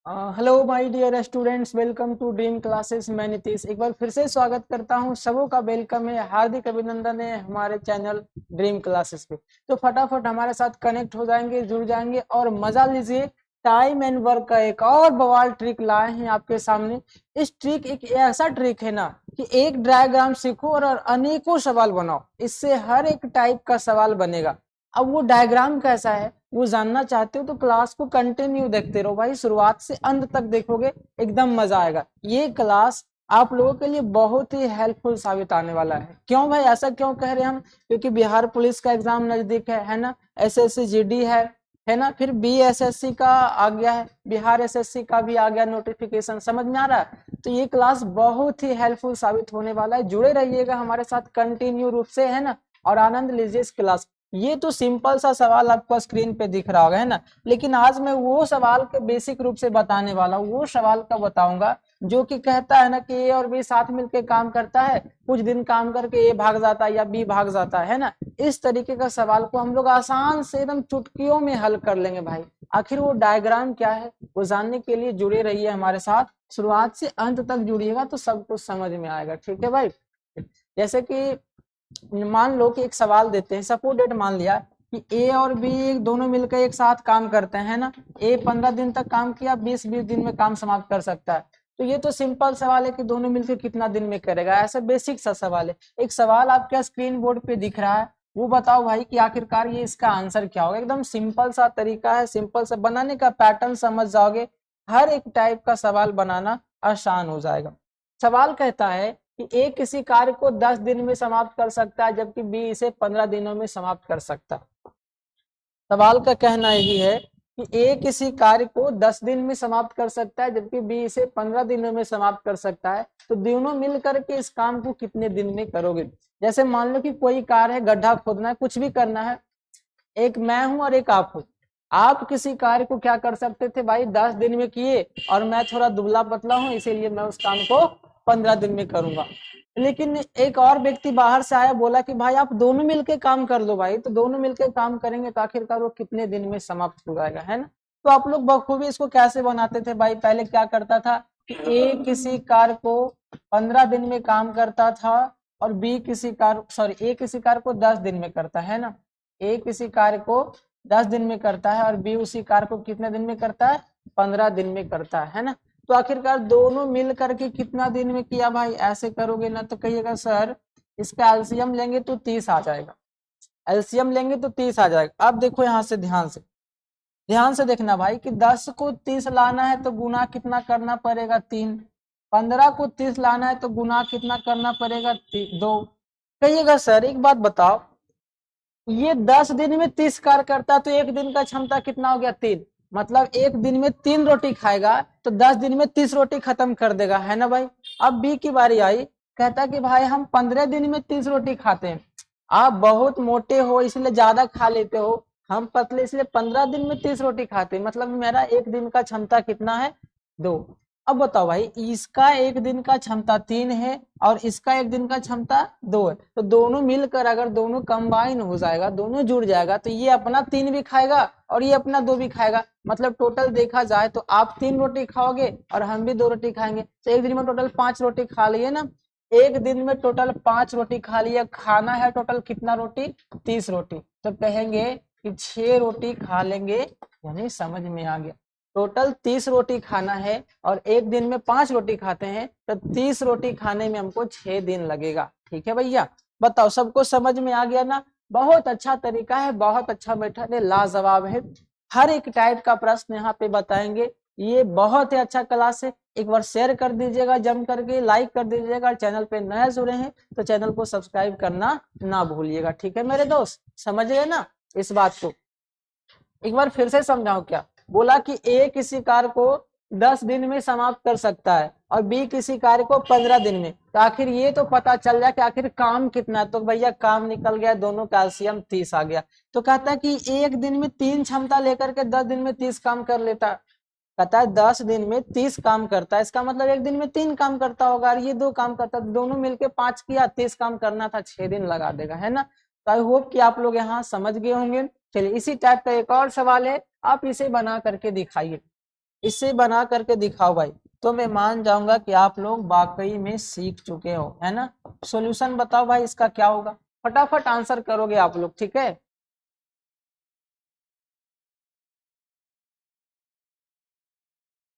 Hello my dear students, welcome to dream classes. मैं नीतीश एक बार फिर से स्वागत करता हूं। सबों का वेलकम है, हार्दिक अभिनंदन है हमारे चैनल ड्रीम क्लासेस पे। तो फटाफट हमारे साथ कनेक्ट हो जाएंगे, जुड़ जाएंगे और मजा लीजिए। टाइम एंड वर्क का एक और बवाल ट्रिक लाए हैं आपके सामने। इस ट्रिक एक ऐसा ट्रिक है ना कि एक डायग्राम सीखो और अनेकों सवाल बनाओ, इससे हर एक टाइप का सवाल बनेगा। अब वो डायग्राम कैसा है वो जानना चाहते हो तो क्लास को कंटिन्यू देखते रहो भाई, शुरुआत से अंत तक देखोगे, एकदम मजा आएगा। ये क्लास आप लोगों के लिए बहुत ही हेल्पफुल साबित आने वाला है। क्यों भाई, ऐसा क्यों कह रहे हैं हम? क्योंकि बिहार पुलिस का एग्जाम नजदीक है ना, एसएससी जीडी है ना, फिर बीएसएससी का आ गया है, बिहार एसएससी का भी आ गया नोटिफिकेशन। समझ में आ रहा है? तो ये क्लास बहुत ही हेल्पफुल साबित होने वाला है। जुड़े रहिएगा हमारे साथ कंटिन्यू रूप से, है ना, और आनंद लीजिए इस क्लास। ये तो सिंपल सा सवाल आपको स्क्रीन पे दिख रहा होगा, है ना, लेकिन आज मैं वो सवाल के बेसिक रूप से बताने वाला हूँ। वो सवाल का बताऊंगा जो कि कहता है ना कि ए और बी साथ मिलकर काम करता है, कुछ दिन काम करके ए भाग जाता है या बी भाग जाता है ना। इस तरीके का सवाल को हम लोग आसान से एकदम चुटकियों में हल कर लेंगे भाई। आखिर वो डायग्राम क्या है वो जानने के लिए जुड़े रहिए हमारे साथ, शुरुआत से अंत तक जुड़िएगा तो सब कुछ समझ में आएगा। ठीक है भाई। जैसे कि मान लो कि एक सवाल देते हैं, सपोज डेट मान लिया कि ए और बी दोनों मिलकर एक साथ काम करते हैं ना। ए 15 दिन तक काम किया, 20-20 दिन में काम समाप्त कर सकता है। तो ये तो सिंपल सवाल है कि दोनों मिलकर कितना दिन में करेगा, ऐसा बेसिक सा सवाल है। एक सवाल आपके स्क्रीन बोर्ड पे दिख रहा है, वो बताओ भाई कि आखिरकार ये इसका आंसर क्या होगा। एकदम सिंपल सा तरीका है, सिंपल सा बनाने का पैटर्न समझ जाओगे, हर एक टाइप का सवाल बनाना आसान हो जाएगा। सवाल कहता है कि ए किसी कार्य को 10 दिन में समाप्त कर सकता है, जबकि बी इसे 15 दिनों में समाप्त कर सकता है। सवाल का कहना यही है कि ए किसी कार्य को 10 दिन में समाप्त कर सकता है, जबकि बी इसे 15 दिनों में समाप्त कर सकता है। तो दोनों मिल करके इस काम को कितने दिन में करोगे? जैसे मान लो कि कोई कार्य है, गड्ढा खोदना है, कुछ भी करना है। एक मैं हूं और एक आप हो। आप किसी कार्य को क्या कर सकते थे भाई, 10 दिन में किए, और मैं थोड़ा दुबला पतला हूं इसीलिए मैं उस काम को 15 दिन में करूंगा। लेकिन एक और व्यक्ति बाहर से आया, बोला कि भाई आप दोनों मिलके काम कर लो भाई। तो दोनों मिलके काम करेंगे तो आखिरकार वो कितने दिन में समाप्त हो जाएगा, है ना। तो आप लोग बखूबी इसको कैसे बनाते थे भाई, पहले क्या करता था कि ए किसी कार्य को 15 दिन में काम करता था और बी किसी कार्य सॉरी ए किसी कार्य को 10 दिन में करता है ना। ए किसी कार्य को 10 दिन में करता है और बी उसी कार्य को कितने दिन में करता है, 15 दिन में करता है ना। तो आखिरकार दोनों मिल करके कितना दिन में किया भाई, ऐसे करोगे ना तो कहिएगा सर इसका एलसीएम लेंगे तो 30 आ जाएगा। एलसीएम लेंगे तो 30 आ जाएगा। अब देखो यहाँ से ध्यान से देखना भाई कि 10 को 30 लाना है तो गुना कितना करना पड़ेगा, 3। 15 को 30 लाना है तो गुना कितना करना पड़ेगा, 2। कहिएगा सर एक बात बताओ, ये 10 दिन में 30 कार्य करता है तो एक दिन का क्षमता कितना हो गया, 3। मतलब एक दिन में 3 रोटी खाएगा तो 10 दिन में 30 रोटी खत्म कर देगा, है ना भाई। अब बी की बारी आई, कहता कि भाई हम 15 दिन में 30 रोटी खाते हैं। आप बहुत मोटे हो इसलिए ज्यादा खा लेते हो, हम पतले इसलिए 15 दिन में 30 रोटी खाते हैं। मतलब मेरा एक दिन का क्षमता कितना है, 2। अब बताओ भाई, इसका एक दिन का क्षमता 3 है और इसका एक दिन का क्षमता 2 है। तो दोनों मिलकर अगर दोनों कंबाइन हो जाएगा, दोनों जुड़ जाएगा, तो ये अपना 3 भी खाएगा और ये अपना 2 भी खाएगा। मतलब टोटल देखा जाए तो आप 3 रोटी खाओगे और हम भी 2 रोटी खाएंगे, तो एक दिन में टोटल 5 रोटी खा लिए ना। एक दिन में टोटल 5 रोटी खा लिया, खाना है टोटल कितना रोटी, 30 रोटी। तो कहेंगे कि 6 रोटी खा लेंगे, यानी समझ में आ गया। टोटल 30 रोटी खाना है और एक दिन में 5 रोटी खाते हैं, तो 30 रोटी खाने में हमको 6 दिन लगेगा। ठीक है भैया, बताओ सबको समझ में आ गया ना। बहुत अच्छा तरीका है, बहुत अच्छा मेथड है, लाजवाब है। हर एक टाइप का प्रश्न यहाँ पे बताएंगे। ये बहुत ही अच्छा क्लास है। एक बार शेयर कर दीजिएगा, जम करके लाइक कर दीजिएगा। चैनल पे नए जुड़े हैं तो चैनल को सब्सक्राइब करना ना भूलिएगा। ठीक है मेरे दोस्त, समझ गए ना इस बात को। एक बार फिर से समझाऊं क्या, बोला कि ए किसी कार्य को 10 दिन में समाप्त कर सकता है और बी किसी कार्य को 15 दिन में। तो आखिर ये तो पता चल जाए कि आखिर काम कितना। तो भैया काम निकल गया, दोनों कैल्शियम 30 आ गया। तो कहता है कि एक दिन में 3 क्षमता लेकर के 10 दिन में 30 काम कर लेता। कहता है 10 दिन में 30 काम करता है, इसका मतलब एक दिन में 3 काम करता होगा और ये 2 काम करता है। दोनों मिलके 5 किया, 30 काम करना था, 6 दिन लगा देगा, है ना। तो आई होप कि आप लोग यहाँ समझ गए होंगे। चलिए इसी टाइप का एक और सवाल है, आप इसे बना करके दिखाइए। इसे बना करके दिखाओ भाई, तो मैं मान जाऊंगा कि आप लोग वाकई में सीख चुके हो, है ना। सॉल्यूशन बताओ भाई इसका क्या होगा, फटाफट आंसर करोगे आप लोग, ठीक है।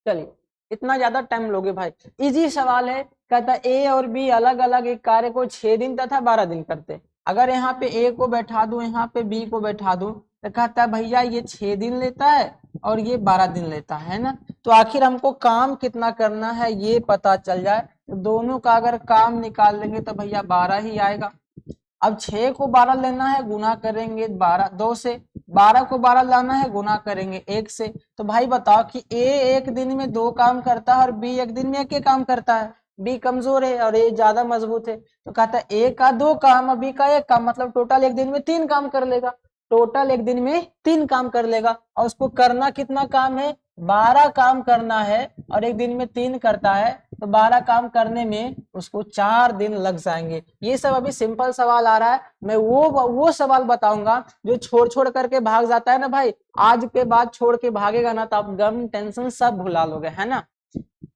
चलिए, इतना ज्यादा टाइम लोगे भाई, इजी सवाल है। कहता ए और बी अलग अलग एक कार्य को 6 दिन तथा 12 दिन करते। अगर यहाँ पे ए को बैठा दूं, यहाँ पे बी को बैठा दूं, तो कहता है भैया ये 6 दिन लेता है और ये 12 दिन लेता है ना। तो आखिर हमको काम कितना करना है ये पता चल जाए, तो दोनों का अगर काम निकाल लेंगे तो भैया 12 ही आएगा। अब 6 को 12 लेना है, गुना करेंगे 2 से, 12 को 12 लाना है, गुना करेंगे 1 से। तो भाई बताओ कि ए एक दिन में 2 काम करता है और बी एक दिन में 1 काम करता है। बी कमजोर है और ए ज्यादा मजबूत है, तो कहता है ए का 2 काम और बी का 1 काम, मतलब टोटल एक दिन में 3 काम कर लेगा। टोटल एक दिन में 3 काम कर लेगा, और उसको करना कितना काम है, 12 काम करना है, और एक दिन में 3 करता है, तो 12 काम करने में उसको 4 दिन लग जाएंगे। ये सब अभी सिंपल सवाल आ रहा है, मैं वो सवाल बताऊंगा जो छोड़ छोड़ करके भाग जाता है ना भाई, आज के बाद छोड़ के भागेगा ना तो आप गम टेंशन सब भुला लोगे, है ना।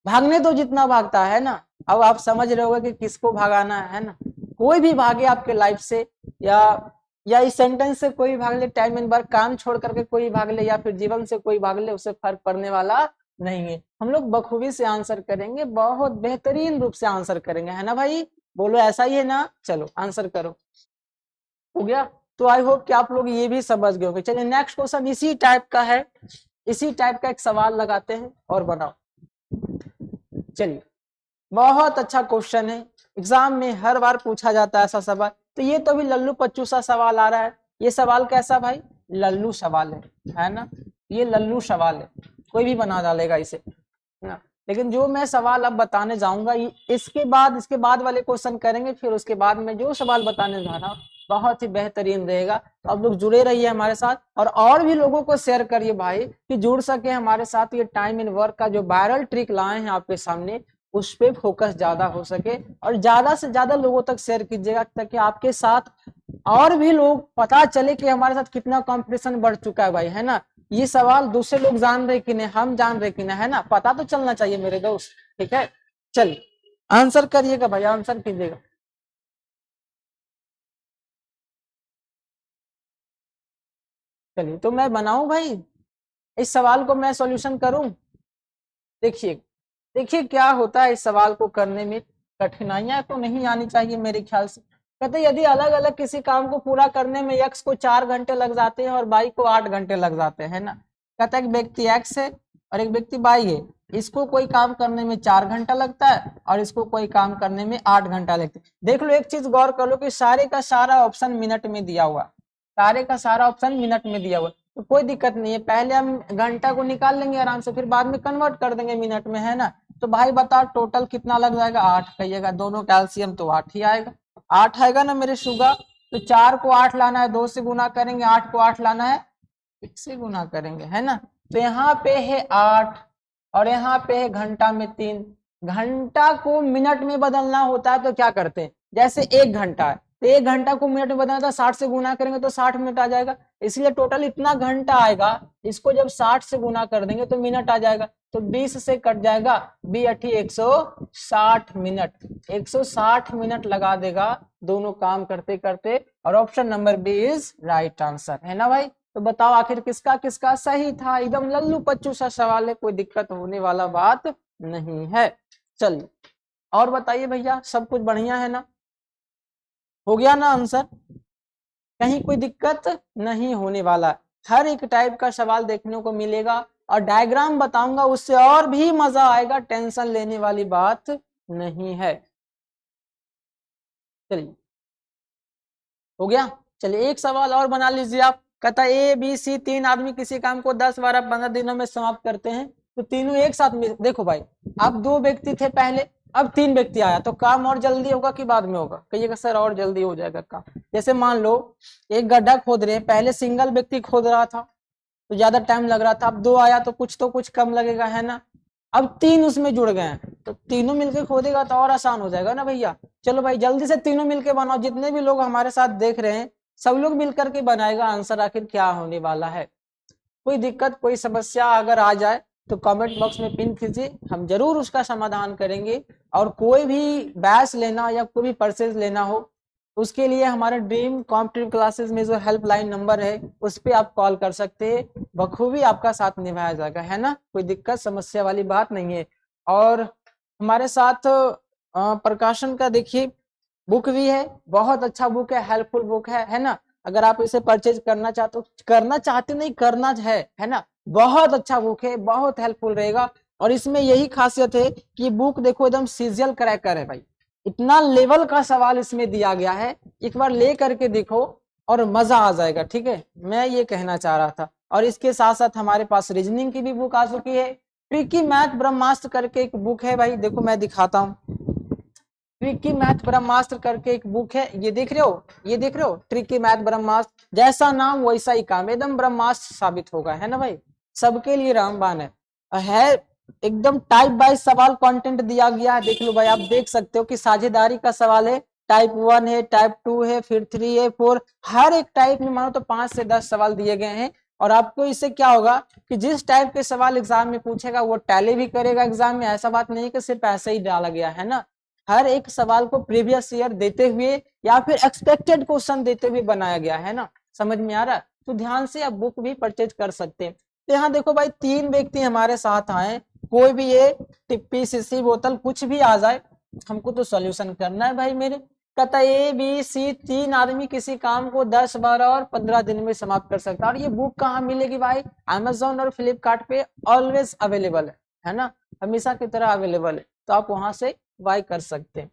भागने तो जितना भागता है ना, अब आप समझ रहे होगे कि किसको भगाना है ना। कोई भी भागे आपके लाइफ से, या इस सेंटेंस से कोई भाग ले, टाइम इन बार काम छोड़ करके कोई भाग ले, या फिर जीवन से कोई भाग ले, उससे फर्क पड़ने वाला नहीं है। हम लोग बखूबी से आंसर करेंगे, बहुत बेहतरीन रूप से आंसर करेंगे, है ना भाई। बोलो ऐसा ही है ना, चलो आंसर करो। हो गया, तो आई होप कि आप लोग ये भी समझ गए होंगे। चलिए नेक्स्ट क्वेश्चन इसी टाइप का है, इसी टाइप का एक सवाल लगाते हैं और बनाओ। चलिए, बहुत अच्छा क्वेश्चन है, एग्जाम में हर बार पूछा जाता है ऐसा सवाल। तो ये तो भी लल्लू पच्चू सा सवाल आ रहा है। ये सवाल कैसा भाई, लल्लू सवाल है ना। ये लल्लू सवाल है, कोई भी बना डालेगा इसे ना। लेकिन जो मैं सवाल अब बताने जाऊंगा, इसके बाद वाले क्वेश्चन करेंगे, फिर उसके बाद में जो सवाल बताने जा रहा हूँ बहुत ही बेहतरीन रहेगा। तो आप लोग जुड़े रहिए हमारे साथ, और भी लोगों को शेयर करिए भाई कि जुड़ सके हमारे साथ। ये टाइम इन वर्क का जो वायरल ट्रिक लाए हैं आपके सामने, उस पे फोकस ज्यादा हो सके, और ज्यादा से ज्यादा लोगों तक शेयर कीजिएगा, ताकि आपके साथ और भी लोग पता चले कि हमारे साथ कितना कंपटीशन बढ़ चुका है भाई, है ना। ये सवाल दूसरे लोग जान रहे कि नहीं, हम जान रहे कि नहीं, है ना, पता तो चलना चाहिए मेरे दोस्त, ठीक है। चलिए आंसर करिएगा भाई, आंसर कीजिएगा। चलिए, तो मैं बनाऊं भाई, इस सवाल को मैं सॉल्यूशन करूं। देखिए, देखिए क्या होता है इस सवाल को करने में, कठिनाइयां तो नहीं आनी चाहिए मेरे ख्याल से। कहते यदि अलग अलग किसी काम को पूरा करने में एक्स को 4 घंटे लग जाते हैं और बाई को 8 घंटे लग जाते हैं ना। कहता है एक व्यक्ति एक्स है और एक व्यक्ति बाई है, इसको कोई काम करने में 4 घंटा लगता है और इसको कोई काम करने में 8 घंटा लगता है। देख लो, एक चीज गौर कर लो कि सारे का सारा ऑप्शन मिनट में दिया हुआ, सारे का सारा ऑप्शन मिनट में दिया हुआ, तो कोई दिक्कत नहीं है। पहले हम घंटा को निकाल लेंगे आराम से, फिर बाद में कन्वर्ट कर देंगे मिनट में, है ना। तो भाई बताओ टोटल कितना लग जाएगा, 8 कहिएगा, दोनों कैल्शियम तो 8 ही आएगा, 8 आएगा ना मेरे शुगर। तो 4 को 8 लाना है, 2 से गुना करेंगे, 8 को 8 लाना है, 1 से गुना करेंगे, है ना। तो यहाँ पे है 8 और यहाँ पे है घंटा में 3। घंटा को मिनट में बदलना होता है तो क्या करते हैं, जैसे 1 घंटा है तो 1 घंटा को मिनट में बदलना था, 60 से गुना करेंगे तो 60 मिनट आ जाएगा, इसलिए टोटल इतना घंटा आएगा। इसको जब 60 से गुना कर देंगे तो मिनट आ जाएगा, तो 20 से कट जाएगा, 160 मिनट, 160 मिनट लगा देगा दोनों काम करते करते। और option number B is right answer, है ना भाई। तो बताओ आखिर किसका किसका सही था, एकदम लल्लू पच्चू सा सवाल है, कोई दिक्कत होने वाला बात नहीं है। चलिए और बताइए भैया, सब कुछ बढ़िया है ना, हो गया ना आंसर, कहीं कोई दिक्कत नहीं होने वाला। हर एक टाइप का सवाल देखने को मिलेगा और डायग्राम बताऊंगा, उससे और भी मजा आएगा, टेंशन लेने वाली बात नहीं है। चलिए हो गया, चलिए एक सवाल और बना लीजिए आप। कहता ए बी सी 3 आदमी किसी काम को 10, 12, 15 दिनों में समाप्त करते हैं, तो तीनों एक साथ में। देखो भाई, अब 2 व्यक्ति थे पहले, अब 3 व्यक्ति आया, तो काम और जल्दी होगा कि बाद में होगा, कहिएगा सर और जल्दी हो जाएगा काम। जैसे मान लो एक गड्ढा खोद रहे हैं, पहले सिंगल व्यक्ति खोद रहा था तो ज्यादा टाइम लग रहा था, अब 2 आया तो कुछ कम लगेगा, है ना। अब 3 उसमें जुड़ गए हैं, तो तीनों मिलकर खोदेगा तो और आसान हो जाएगा ना भैया। चलो भाई जल्दी से तीनों मिलकर बनाओ, जितने भी लोग हमारे साथ देख रहे हैं सब लोग मिलकर के बनाएगा आंसर, आखिर क्या होने वाला है। कोई दिक्कत कोई समस्या अगर आ जाए तो कमेंट बॉक्स में पिन कीजिए, हम जरूर उसका समाधान करेंगे। और कोई भी बैच लेना या कोई भी परचेज लेना हो, उसके लिए हमारे ड्रीम कॉम्पिटिटिव क्लासेस में जो हेल्पलाइन नंबर है उस पर आप कॉल कर सकते हैं, बखूबी आपका साथ निभाया जाएगा, है ना, कोई दिक्कत समस्या वाली बात नहीं है। और हमारे साथ प्रकाशन का देखिए बुक भी है, बहुत अच्छा बुक है, हेल्पफुल बुक है ना। अगर आप इसे परचेज करना चाहते नहीं, करना है ना, बहुत अच्छा बुक है, बहुत हेल्पफुल रहेगा। और इसमें यही खासियत है कि बुक देखो एकदम सीरियल क्रैकर है भाई, इतना लेवल का सवाल इसमें दिया गया है, एक बार ले करके देखो और मजा आ जाएगा, ठीक है, मैं ये कहना चाह रहा था। और इसके साथ साथ हमारे पास रीजनिंग की भी बुक आ चुकी है, ट्रिकी मैथ ब्रह्मास्त्र करके एक बुक है भाई, देखो मैं दिखाता हूँ, ट्रिकी मैथ ब्रह्मास्त्र करके एक बुक है, ये देख रहे हो, ये देख रहे हो, ट्रिकी मैथ ब्रह्मास्त्र, जैसा नाम वैसा ही काम, एकदम ब्रह्मास्त्र साबित होगा, है ना भाई, सबके लिए रामबाण है एकदम टाइप वाइज सवाल कंटेंट दिया गया है, देख लो भाई, आप देख सकते हो कि साझेदारी का सवाल है, टाइप 1 है, टाइप 2 है, फिर 3 है, 4, हर एक टाइप में मानो तो 5 से 10 सवाल दिए गए हैं। और आपको इससे क्या होगा कि जिस टाइप के सवाल एग्जाम में पूछेगा वो टैली भी करेगा एग्जाम में, ऐसा बात नहीं कि सिर्फ ऐसे ही डाला गया है ना, हर एक सवाल को प्रीवियस ईयर देते हुए या फिर एक्सपेक्टेड क्वेश्चन देते हुए बनाया गया है ना, समझ में आ रहा है, तो ध्यान से आप बुक भी परचेज कर सकते हैं। तो यहाँ देखो भाई 3 व्यक्ति हमारे साथ आए, कोई भी ये टिप्पी सीसी बोतल कुछ भी आ जाए, हमको तो सॉल्यूशन करना है भाई मेरे, कहता ए बी सी 3 आदमी किसी काम को 10, 12 और 15 दिन में समाप्त कर सकता है। और ये बुक कहाँ मिलेगी भाई, अमेजोन और फ्लिपकार्ट पे ऑलवेज अवेलेबल है ना, हमेशा की तरह अवेलेबल है, तो आप वहां से बाय कर सकते हैं।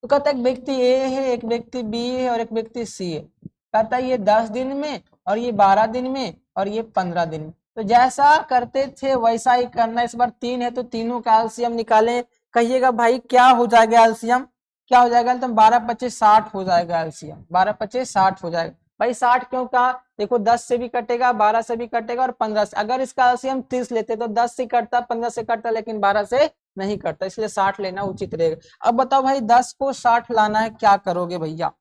तो कहता है एक व्यक्ति ए है, एक व्यक्ति बी है और एक व्यक्ति सी है, कहता है ये 10 दिन में और ये 12 दिन में और ये 15 दिन में, तो जैसा करते थे वैसा ही करना। इस बार 3 है तो तीनों का एलसीएम निकालें, कहिएगा भाई क्या हो जाएगा एलसीएम, क्या हो जाएगा, तो 12 25 60 हो जाएगा एलसीएम, 12 25 60 हो जाएगा भाई। 60 क्यों कहा, देखो 10 से भी कटेगा, 12 से भी कटेगा और 15 से, अगर इसका एलसीएम 30 लेते तो 10 से कटता, 15 से कटता, लेकिन 12 से नहीं कटता, इसलिए 60 लेना उचित रहेगा। अब बताओ भाई 10 को 60 लाना है, क्या करोगे भैया,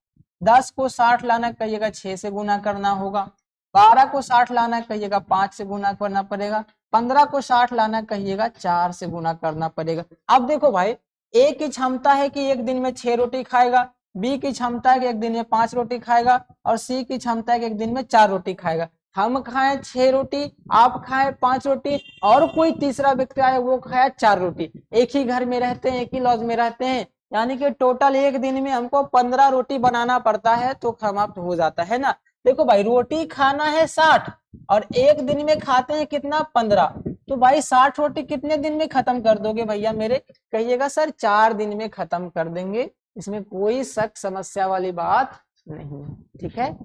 10 को 60 लाना कहिएगा 6 से गुना करना होगा, 12 को 60 लाना कहिएगा 5 से गुना करना पड़ेगा, 15 को 60 लाना कहिएगा 4 से गुना करना पड़ेगा। अब देखो भाई ए की क्षमता है कि एक दिन में 6 रोटी खाएगा, बी की क्षमता है कि एक दिन में 5 रोटी खाएगा और सी की क्षमता है कि एक दिन में 4 रोटी खाएगा। हम खाएं 6 रोटी, आप खाएं 5 रोटी, और कोई तीसरा व्यक्ति आए वो खाया 4 रोटी, एक ही घर में रहते हैं, एक ही लॉज में रहते हैं, यानी कि टोटल एक दिन में हमको 15 रोटी बनाना पड़ता है, तो समाप्त हो जाता है ना। देखो भाई रोटी खाना है 60 और एक दिन में खाते हैं कितना 15, तो भाई 60 रोटी कितने दिन में खत्म कर दोगे भैया मेरे, कहिएगा सर 4 दिन में खत्म कर देंगे, इसमें कोई शक समस्या वाली बात नहीं है, ठीक है,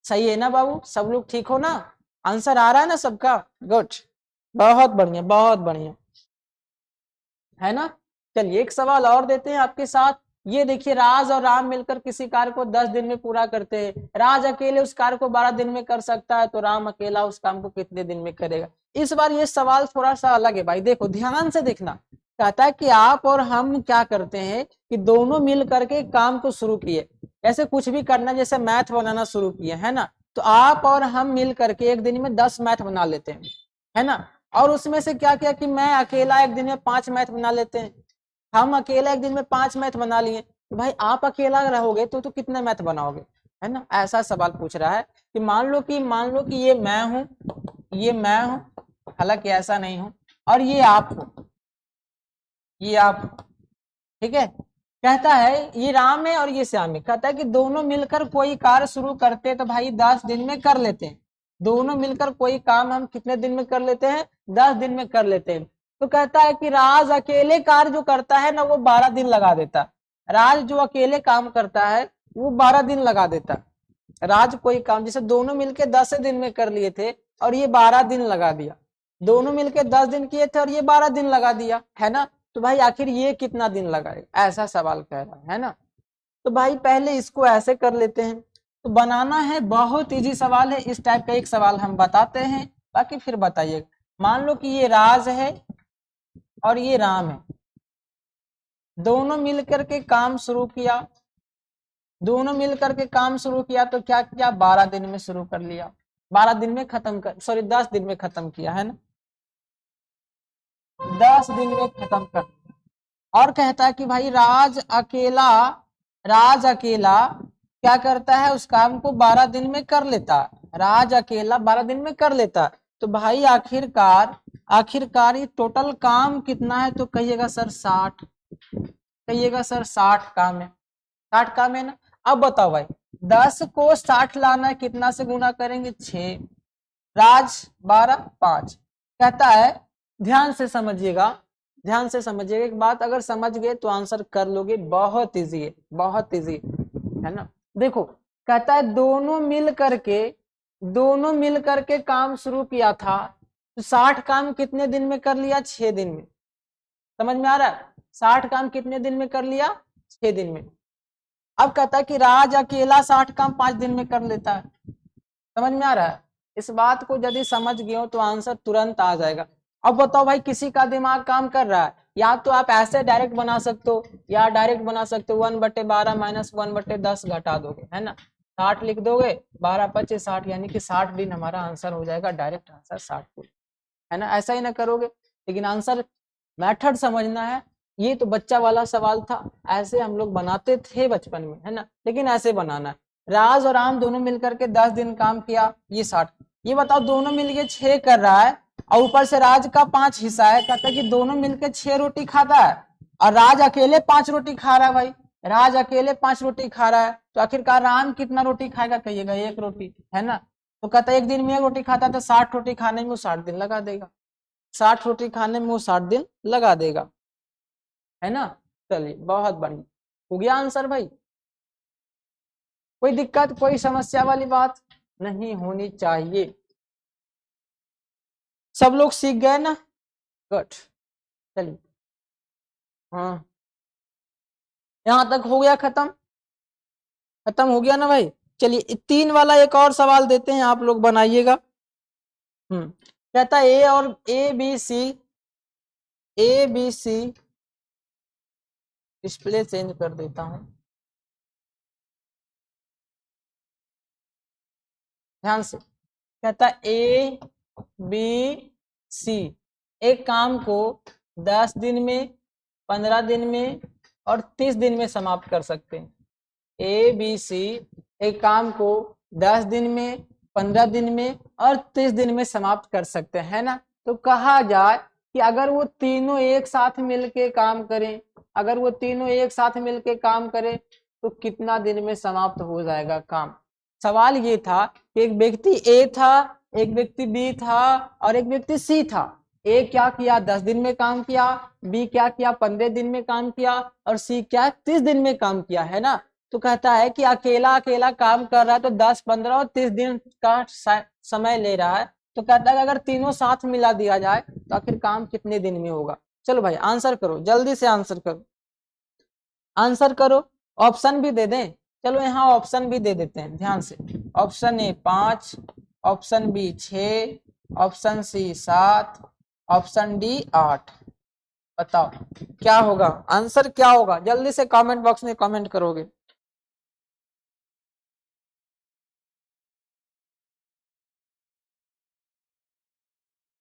सही है ना बाबू, सब लोग ठीक हो ना, आंसर आ रहा है ना सबका, गुड, बहुत बढ़िया बहुत बढ़िया, है ना। चलिए एक सवाल और देते हैं आपके साथ, ये देखिए राज और राम मिलकर किसी कार्य को 10 दिन में पूरा करते हैं, राज अकेले उस कार्य को 12 दिन में कर सकता है, तो राम अकेला उस काम को कितने दिन में करेगा। इस बार ये सवाल थोड़ा सा अलग है भाई, देखो ध्यान से देखना, कहता है कि आप और हम क्या करते हैं कि दोनों मिल करके काम को शुरू किए, ऐसे कुछ भी करना, जैसे मैथ बनाना शुरू किए, है ना, तो आप और हम मिल करके एक दिन में 10 मैथ बना लेते हैं, है ना, और उसमें से क्या किया कि मैं अकेला एक दिन में 5 मैथ बना लेते हैं, हम अकेला एक दिन में 5 मैथ बना लिए, तो भाई आप अकेला रहोगे तो कितने मैथ बनाओगे, है ना, ऐसा सवाल पूछ रहा है कि मान लो कि ये मैं हूं, ये मैं हूं, हालांकि ऐसा नहीं हूं, और ये आप हो, ये आप हो, ठीक है, कहता है ये राम है और ये श्याम है, कहता है कि दोनों मिलकर कोई कार्य शुरू करते तो भाई 10 दिन में कर लेते हैं, दोनों मिलकर कोई काम हम कितने दिन में कर लेते हैं, 10 दिन में कर लेते हैं। तो कहता है कि राज अकेले कार्य जो करता है ना वो 12 दिन लगा देता, राज जो अकेले काम करता है वो 12 दिन लगा देता, राज कोई काम जैसे दोनों मिलके 10 दिन में कर लिए थे और ये 12 दिन लगा दिया, दोनों मिलके 10 दिन किए थे और ये 12 दिन लगा दिया, है ना, तो भाई आखिर ये कितना दिन लगाए, ऐसा सवाल कह रहा है ना। तो भाई पहले इसको ऐसे कर लेते हैं, तो बनाना है, बहुत इजी सवाल है, इस टाइप का एक सवाल हम बताते हैं, बाकी फिर बताइएगा। मान लो कि ये राज है और ये राम है, दोनों मिलकर के काम शुरू किया, दोनों मिलकर के काम शुरू किया, तो क्या किया 12 दिन में शुरू कर लिया, 12 दिन में खत्म कर, सॉरी 10 दिन में खत्म किया, है ना, 10 दिन में खत्म कर। और कहता है कि भाई राज अकेला क्या करता है, उस काम को 12 दिन में कर लेता है। राज अकेला 12 दिन में कर लेता है। तो भाई आखिरकार ये टोटल काम कितना है, तो कहिएगा सर 60। कहिएगा सर 60 काम है। 60 काम है ना। अब बताओ भाई 10 को 60 लाना है, कितना से गुना करेंगे, 6। राज 12 5। कहता है ध्यान से समझिएगा, ध्यान से समझिएगा एक बात, अगर समझ गए तो आंसर कर लोगे, बहुत इजी है, बहुत इजी है ना। देखो कहता है दोनों मिल करके काम शुरू किया था, तो 60 काम कितने दिन में कर लिया, 6 दिन में। समझ में आ रहा है, 60 काम कितने दिन में कर लिया, 6 दिन में। अब कहता है कि राज अकेला 60 काम 5 दिन में कर लेता है। समझ में आ रहा है, इस बात को यदि समझ गए हो तो आंसर तुरंत आ जाएगा। अब बताओ भाई किसी का दिमाग काम कर रहा है, या तो आप ऐसे डायरेक्ट बना सकते हो, या डायरेक्ट बना सकते हो 1/12 माइनस 1/10 घटा दोगे, है ना। 60 लिख दोगे, 12 25 60, यानी कि 60 दिन हमारा आंसर हो जाएगा, डायरेक्ट आंसर 60 दिन, है ना। ऐसा ही ना करोगे, लेकिन आंसर मेथड समझना है। ये तो बच्चा वाला सवाल था, ऐसे हम लोग बनाते थे बचपन में, है ना, लेकिन ऐसे बनाना है। राज और आम दोनों मिलकर के 10 दिन काम किया, ये 60। ये बताओ दोनों मिलके 6 कर रहा है, और ऊपर से राज का 5 हिस्सा है। कहता है कि दोनों मिलके 6 रोटी खाता है, और राज अकेले 5 रोटी खा रहा है। भाई राज अकेले 5 रोटी खा रहा है, तो आखिरकार राम कितना रोटी खाएगा, कहिएगा 1 रोटी, है ना। तो कहता है एक दिन में 1 रोटी खाता है, तो 60 रोटी खाने में वो 60 दिन लगा देगा। 60 रोटी खाने में वो 60 दिन लगा देगा, है ना। चलिए बहुत बढ़िया, हो गया आंसर भाई। कोई दिक्कत, कोई समस्या वाली बात नहीं होनी चाहिए। सब लोग सीख गए ना, गुड। चलिए हाँ, यहां तक हो गया, खत्म, खत्म हो गया ना भाई। चलिए 3 वाला एक और सवाल देते हैं, आप लोग बनाइएगा। कहता है A B C, display change कर देता हूं, ध्यान से। कहता है ए बी सी एक काम को 10 दिन में, 15 दिन में और 30 दिन में समाप्त कर सकते हैं। ए बी सी एक काम को 10 दिन में, 15 दिन में और 30 दिन में समाप्त कर सकते हैं, है ना। तो कहा जाए कि अगर वो तीनों एक साथ मिलके काम करें, अगर वो तीनों एक साथ मिलके काम करें तो कितना दिन में समाप्त हो जाएगा काम। सवाल ये था कि एक व्यक्ति ए था, एक व्यक्ति बी था और एक व्यक्ति सी था। ए क्या किया, 10 दिन में काम किया, बी क्या किया, 15 दिन में काम किया, और सी क्या, 30 दिन में काम किया, है ना। तो कहता है कि अकेला अकेला काम कर रहा है, तो 10 15 और 30 दिन का समय ले रहा है। तो कहता है कि अगर तीनों साथ मिला दिया जाए तो आखिर काम कितने दिन में होगा। चलो भाई आंसर करो, जल्दी से आंसर करो, आंसर करो। ऑप्शन भी दे दें, चलो यहाँ ऑप्शन भी दे देते हैं, ध्यान से। Option A 5, option B 6, option C 7, option D 8। बताओ क्या होगा, आंसर क्या होगा, जल्दी से कमेंट बॉक्स में कमेंट करोगे।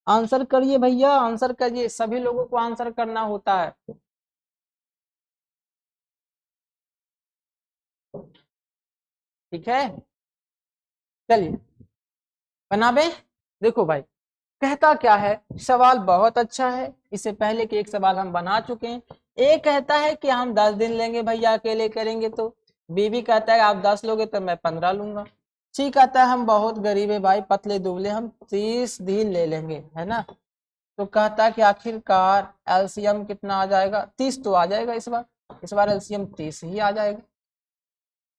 आंसर करिए भैया, आंसर करिए, सभी लोगों को आंसर करना होता है। ठीक है, चलिए बनाबे। देखो भाई कहता क्या है, सवाल बहुत अच्छा है, इससे पहले के एक सवाल हम बना चुके हैं। ए कहता है कि हम 10 दिन लेंगे भैया, अकेले करेंगे तो। बी भी कहता है आप 10 लोगे तो मैं 15 लूंगा। सी कहता है हम बहुत गरीब है भाई, पतले दुबले, हम 30 दिन ले लेंगे, है ना। तो कहता है कि आखिरकार एलसीएम कितना आ जाएगा, 30 तो आ जाएगा इस बार एलसीएम 30 ही आ जाएगा,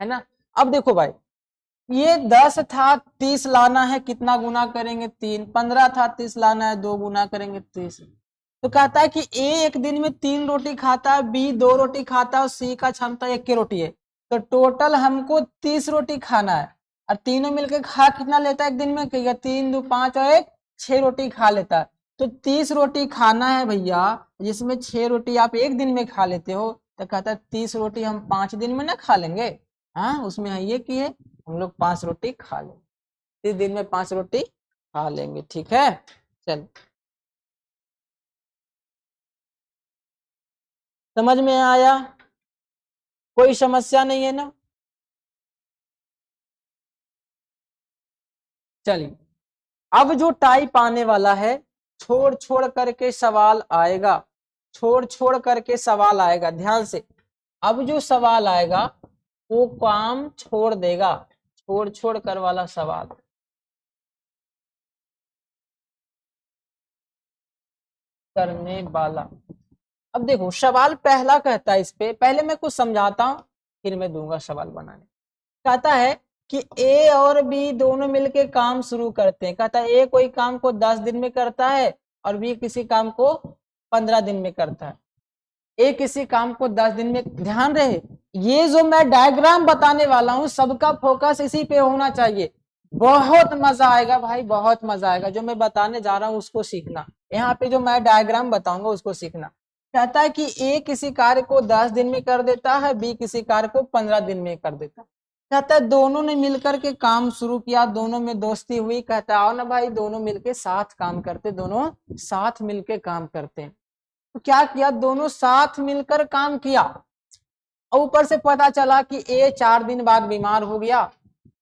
है ना। अब देखो भाई ये 10 था, 30 लाना है, कितना गुना करेंगे, 3। 15 था, 30 लाना है, 2 गुना करेंगे 30। तो कहता है कि ए एक दिन में 3 रोटी खाता है, बी 2 रोटी खाता है और सी का क्षमता 1 की रोटी है। तो टोटल हमको 30 रोटी खाना है, और तीनों मिलकर खा कितना लेता है एक दिन में, कहिएगा 3 2 5 और 1 6 रोटी खा लेता है। तो 30 रोटी खाना है भैया, जिसमें 6 रोटी आप एक दिन में खा लेते हो। तो कहता है 30 रोटी हम 5 दिन में ना खा लेंगे। हाँ उसमें है ये कि है हम लोग 5 रोटी खा लेंगे, 30 दिन में 5 रोटी खा लेंगे, ठीक है। चल समझ में आया? कोई समस्या नहीं है ना? चलिए, अब जो टाइप आने वाला है, छोड़ छोड़ करके सवाल आएगा, छोड़ छोड़ करके सवाल आएगा, ध्यान से। अब जो सवाल आएगा वो काम छोड़ देगा, छोड़ छोड़ कर वाला सवाल करने वाला। अब देखो सवाल पहला कहता है, इस पे पहले मैं कुछ समझाता हूं फिर मैं दूंगा सवाल बनाने। कहता है कि ए और बी दोनों मिलके काम शुरू करते हैं। कहता है ए कोई काम को 10 दिन में करता है और बी किसी काम को 15 दिन में करता है। ए किसी काम को 10 दिन में, ध्यान रहे ये जो मैं डायग्राम बताने वाला हूं सबका फोकस इसी पे होना चाहिए। बहुत मजा आएगा भाई, बहुत मजा आएगा। जो मैं बताने जा रहा हूं उसको सीखना, यहाँ पे जो मैं डायग्राम बताऊंगा उसको सीखना। कहता है कि ए किसी कार्य को 10 दिन में कर देता है, बी किसी कार्य को 15 दिन में कर देता है। कहता है दोनों ने मिलकर के काम शुरू किया, दोनों में दोस्ती हुई। कहता है आओ ना भाई दोनों मिलके साथ काम करते, दोनों साथ मिलके काम करते हैं। तो क्या किया, दोनों साथ मिलकर काम किया। और ऊपर से पता चला कि ए 4 दिन बाद बीमार हो गया,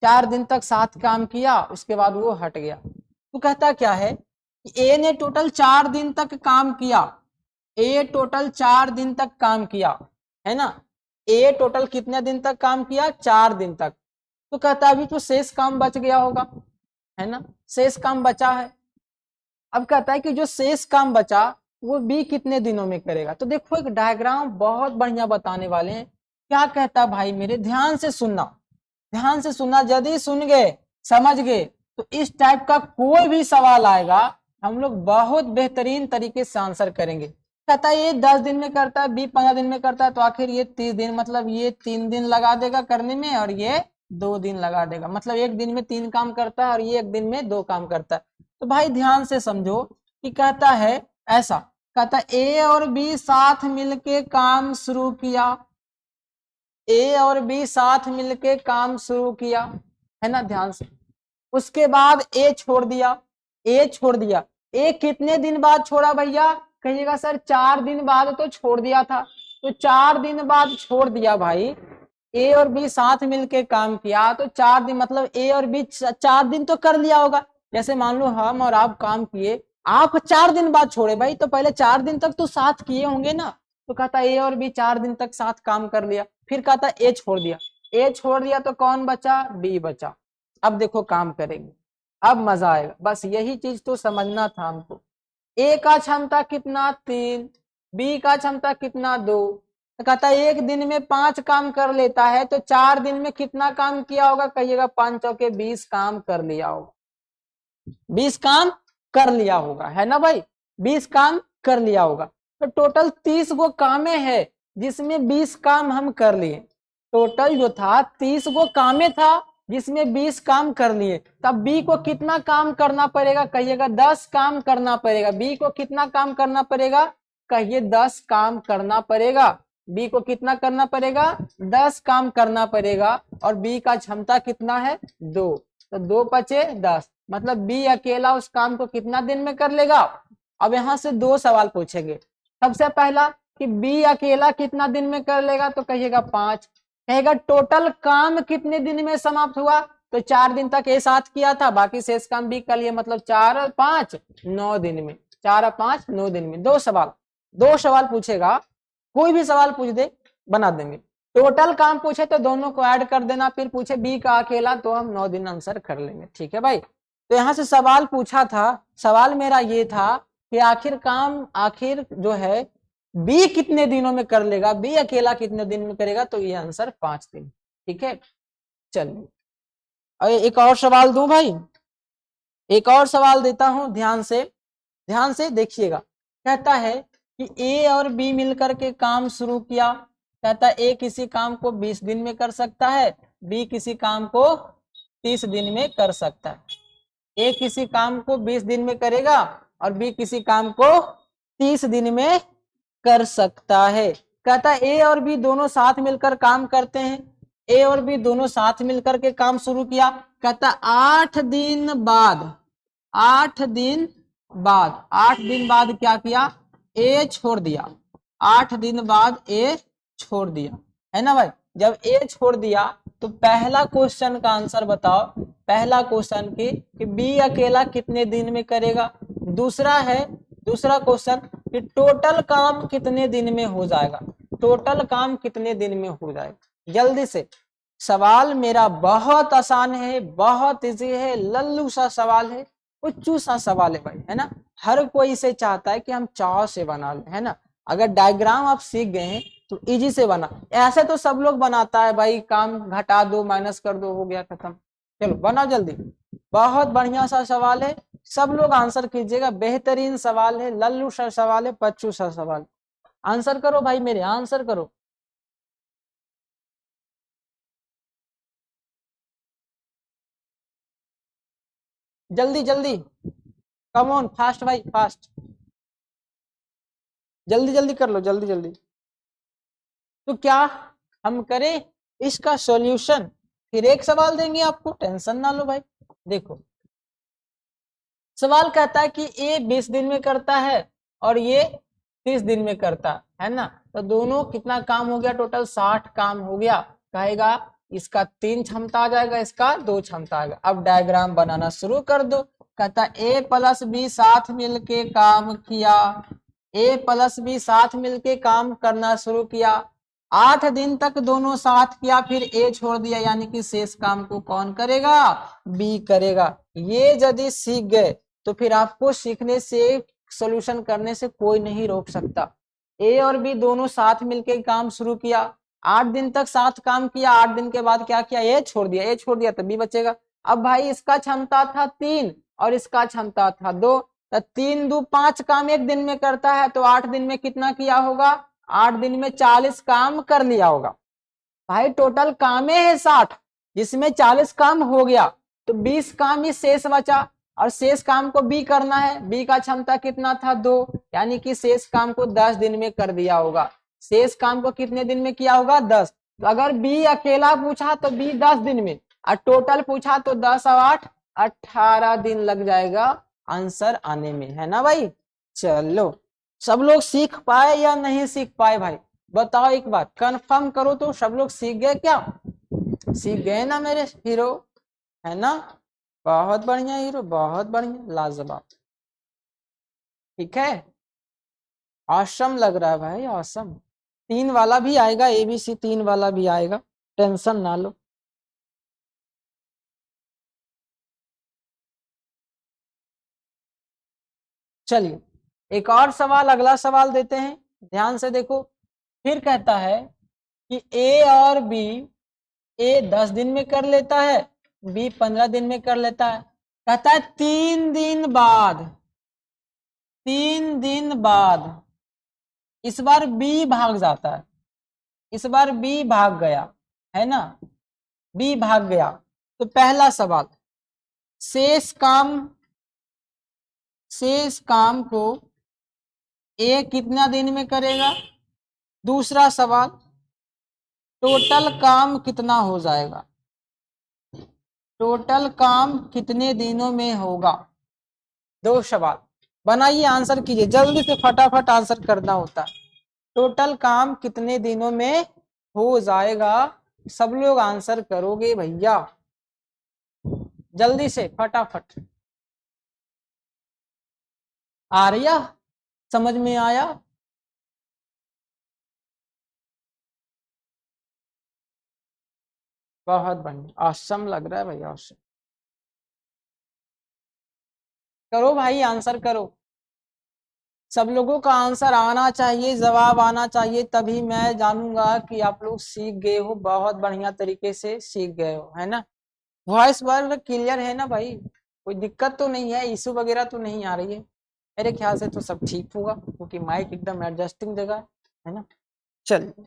4 दिन तक साथ काम किया, उसके बाद वो हट गया। तो कहता क्या है कि ए ने टोटल 4 दिन तक काम किया, ए टोटल 4 दिन तक काम किया, है ना। ए टोटल कितने दिन तक काम किया, 4 दिन तक। तो कहता अभी तो शेष काम बच गया होगा, है ना, शेष काम बचा है। अब कहता है कि जो शेष काम बचा वो बी कितने दिनों में करेगा। तो देखो एक डायग्राम बहुत बढ़िया बताने वाले हैं। क्या कहता भाई मेरे, ध्यान से सुनना, ध्यान से सुनना। यदि सुन गए समझ गए तो इस टाइप का कोई भी सवाल आएगा हम लोग बहुत बेहतरीन तरीके से आंसर करेंगे। कहता है ये 10 दिन में करता है, बी 15 दिन में करता है, तो आखिर ये 30 दिन, मतलब ये 3 दिन लगा देगा करने में और ये 2 दिन लगा देगा। मतलब एक दिन में 3 काम करता है और ये एक दिन में 2 काम करता है। तो भाई ध्यान से समझो कि कहता है ऐसा, कहता है ए और बी साथ मिलके काम शुरू किया, ए और बी साथ मिलके काम शुरू किया, है ना, ध्यान से। उसके बाद ए छोड़ दिया, ए छोड़ दिया। ए कितने दिन बाद छोड़ा भैया, कहिएगा सर 4 दिन बाद तो छोड़ दिया था। तो 4 दिन बाद छोड़ दिया भाई। ए और बी साथ मिलके काम किया तो 4 दिन, मतलब ए और बी 4 दिन तो कर लिया होगा। जैसे मान लो हम और आप काम किए, आप 4 दिन बाद छोड़े भाई, तो पहले 4 दिन तक तो साथ किए होंगे ना। तो कहता ए और बी 4 दिन तक साथ काम कर लिया। फिर कहता ए छोड़ दिया, ए छोड़ दिया तो कौन बचा, बी बचा। अब देखो काम करेंगे, अब मजा आएगा। बस यही चीज तो समझना था हमको। ए का क्षमता कितना, 3, बी का क्षमता कितना, 2। तो कहता है एक दिन में 5 काम कर लेता है, तो 4 दिन में कितना काम किया होगा, कहिएगा 5 चौके 20 काम कर लिया होगा, 20 काम कर लिया होगा, है ना भाई, 20 काम कर लिया होगा। तो टोटल 30 गो कामे है जिसमें 20 काम हम कर लिए। टोटल जो था 30 गो कामे था जिसमें 20 काम कर लिए। तब बी को कितना काम करना पड़ेगा, कहिएगा 10 काम करना पड़ेगा। बी को कितना काम करना पड़ेगा, कहिए 10 काम करना पड़ेगा। बी को कितना करना पड़ेगा, 10 काम करना पड़ेगा। और बी का क्षमता कितना है, 2, तो 2 बचे 10, मतलब बी अकेला उस काम को कितना दिन में कर लेगा। अब यहां से 2 सवाल पूछेंगे। सबसे पहला कि बी अकेला कितना दिन में कर लेगा, तो कहिएगा 5। कहेगा टोटल काम कितने दिन में समाप्त हुआ, तो 4 दिन तक ये साथ किया था, बाकी शेष काम बी कर लिए, मतलब 4 और 5 9 दिन में, 4 और 5 9 दिन में। 2 सवाल पूछेगा, कोई भी सवाल पूछ दे बना देंगे। टोटल काम पूछे तो दोनों को ऐड कर देना, फिर पूछे बी का अकेला तो हम 9 दिन आंसर कर लेंगे, ठीक है भाई। तो यहाँ से सवाल पूछा था, सवाल मेरा ये था कि आखिर जो है बी कितने दिनों में कर लेगा, बी अकेला कितने दिन में करेगा, तो ये आंसर 5 दिन, ठीक है। चलिए अरे एक और सवाल दूं भाई, एक और सवाल देता हूं, ध्यान से देखिएगा। कहता है कि ए और बी मिलकर के काम शुरू किया। कहता है ए किसी काम को 20 दिन में कर सकता है, बी किसी काम को 30 दिन में कर सकता है। ए किसी काम को 20 दिन में करेगा और बी किसी काम को 30 दिन में कर सकता है। कहता है ए और बी दोनों साथ मिलकर काम करते हैं। ए और बी दोनों साथ मिलकर के काम शुरू किया। कहता 8 दिन बाद 8 दिन बाद क्या किया, ए छोड़ दिया। 8 दिन बाद ए छोड़ दिया, है ना भाई। जब ए छोड़ दिया तो पहला क्वेश्चन का आंसर बताओ, पहला क्वेश्चन कि बी अकेला कितने दिन में करेगा। दूसरा क्वेश्चन कि टोटल काम कितने दिन में हो जाएगा, टोटल काम कितने दिन में हो जाएगा। जल्दी से, सवाल मेरा बहुत आसान है, बहुत इजी है, लल्लू सा सवाल है, उच्चू सा सवाल है भाई, है ना। हर कोई इसे चाहता है कि हम चाव से बना लें, है ना। अगर डायग्राम आप सीख गए हैं तो इजी से बना, ऐसे तो सब लोग बनाता है भाई, काम घटा दो माइनस कर दो हो गया खत्म। चलो बनाओ जल्दी, बहुत बढ़िया सा सवाल है, सब लोग आंसर कीजिएगा, बेहतरीन सवाल है, लल्लू सा सवाल है, पच्चू सा सवाल। आंसर करो भाई मेरे, आंसर करो। जल्दी जल्दी, कम ऑन, फास्ट भाई फास्ट, जल्दी जल्दी कर लो, जल्दी जल्दी। तो क्या हम करें इसका सॉल्यूशन, फिर एक सवाल देंगे आपको, टेंशन ना लो भाई। देखो सवाल कहता है कि ए 20 दिन में करता है और ये 30 दिन में करता है ना, तो दोनों कितना काम हो गया, टोटल 60 काम हो गया। कहेगा इसका 3 क्षमता आ जाएगा, इसका 2 क्षमता आएगा। अब डायग्राम बनाना शुरू कर दो। कहता ए प्लस बी साथ मिलके काम किया, ए प्लस बी साथ मिलके काम करना शुरू किया, 8 दिन तक दोनों साथ किया, फिर ए छोड़ दिया, यानी कि शेष काम को कौन करेगा, बी करेगा। ये यदि सीख गए तो फिर आपको सीखने से, सॉल्यूशन करने से कोई नहीं रोक सकता। ए और बी दोनों साथ मिलके काम शुरू किया, 8 दिन तक साथ काम किया, 8 दिन के बाद क्या किया, ए छोड़ दिया, ए छोड़ दिया तो बी बचेगा। अब भाई इसका क्षमता था 3 और इसका क्षमता था 2, तो 3 2 5 काम एक दिन में करता है, तो 8 दिन में कितना किया होगा, 8 दिन में 40 काम कर लिया होगा। भाई टोटल काम है 60, जिसमें 40 काम हो गया, तो 20 काम ही शेष बचा, और शेष काम को बी करना है। बी का क्षमता कितना था 2, यानी कि शेष काम को 10 दिन में कर दिया होगा। शेष काम को कितने दिन में किया होगा, 10। तो अगर बी अकेला पूछा तो बी 10 दिन में, और टोटल पूछा तो 10 और 8 18 दिन लग जाएगा आंसर आने में, है ना भाई। चलो सब लोग सीख पाए या नहीं सीख पाए भाई, बताओ एक बात, कंफर्म करो तो। सब लोग सीख गए क्या, सीख गए ना मेरे हीरो, है ना। बहुत बढ़िया हीरो, बहुत बढ़िया, लाजवाब, ठीक है। ऑसम लग रहा है भाई, ऑसम। 3 वाला भी आएगा, ABC 3 वाला भी आएगा, टेंशन ना लो। चलिए एक और सवाल, अगला सवाल देते हैं, ध्यान से देखो। फिर कहता है कि ए और बी, ए 10 दिन में कर लेता है, बी 15 दिन में कर लेता है। कहता है 3 दिन बाद इस बार बी भाग जाता है, इस बार बी भाग गया, है ना, बी भाग गया। तो पहला सवाल, शेष काम को ए कितना दिन में करेगा। दूसरा सवाल, टोटल काम कितना हो जाएगा, टोटल काम कितने दिनों में होगा। 2 सवाल बनाइए, आंसर कीजिए जल्दी से, फटाफट आंसर करना होता है। टोटल काम कितने दिनों में हो जाएगा, सब लोग आंसर करोगे भैया, जल्दी से फटाफट। आ रहा, समझ में आया। बहुत बढ़िया, ऑसम लग रहा है भाई, ऑसम। करो भाई, आंसर करो, सब लोगों का आंसर आना चाहिए, जवाब आना चाहिए, तभी मैं जानूंगा कि आप लोग सीख गए हो, बहुत बढ़िया तरीके से सीख गए हो, है ना। वॉइस वर्ड क्लियर है ना भाई, कोई दिक्कत तो नहीं है, इशू वगैरह तो नहीं आ रही है। मेरे ख्याल से तो सब ठीक होगा, क्योंकि माइक एकदम एडजस्टिंग जगह है ना। चलिए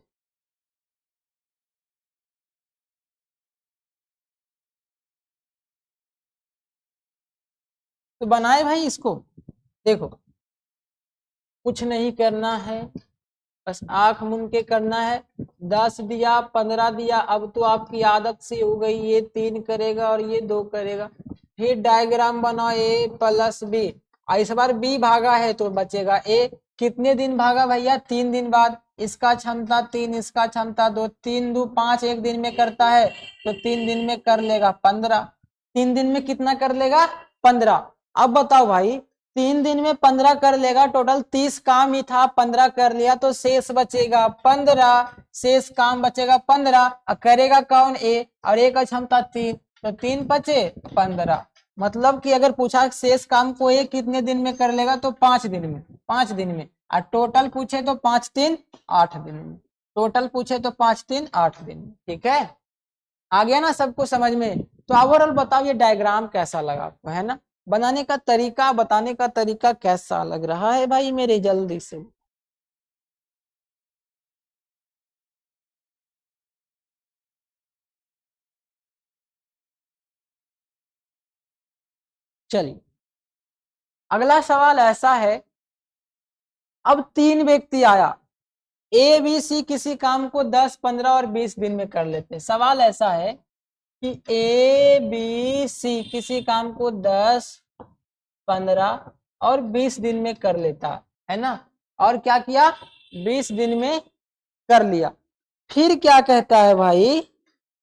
तो बनाए भाई इसको। देखो कुछ नहीं करना है, बस आंख मूंद के करना है। 10 दिया, 15 दिया, अब तो आपकी आदत सी हो गई, ये 3 करेगा और ये 2 करेगा। फिर डायग्राम बनाओ, ए प्लस बी, इस बार बी भागा है तो बचेगा ए, कितने दिन भागा भैया? 3 दिन बाद। इसका क्षमता 3, इसका क्षमता 2, 3 2 5 एक दिन में करता है, तो 3 दिन में कर लेगा 15। 3 दिन में कितना कर लेगा? 15। अब बताओ भाई, 3 दिन में 15 कर लेगा, टोटल 30 काम ही था, 15 कर लिया तो शेष बचेगा 15, शेष काम बचेगा 15। करेगा कौन? ए, और ए का क्षमता 3, तो 3 बचे 15। मतलब कि अगर पूछा शेष काम को ए कितने दिन में कर लेगा तो 5 दिन में, 5 दिन में। और टोटल पूछे तो 5 3 8 दिन में, टोटल पूछे तो 5 3 8 दिन में। ठीक है, आ गया ना सबको समझ में? तो ओवरऑल बताओ ये डायग्राम कैसा लगा आपको, है ना? बनाने का तरीका, बताने का तरीका कैसा लग रहा है भाई मेरे? जल्दी से चलिए, अगला सवाल ऐसा है। अब 3 व्यक्ति आया, ए बी सी किसी काम को 10 15 और 20 दिन में कर लेते हैं। सवाल ऐसा है कि ए बी सी किसी काम को 10 15 और 20 दिन में कर लेता है ना, और क्या किया? 20 दिन में कर लिया। फिर क्या कहता है भाई?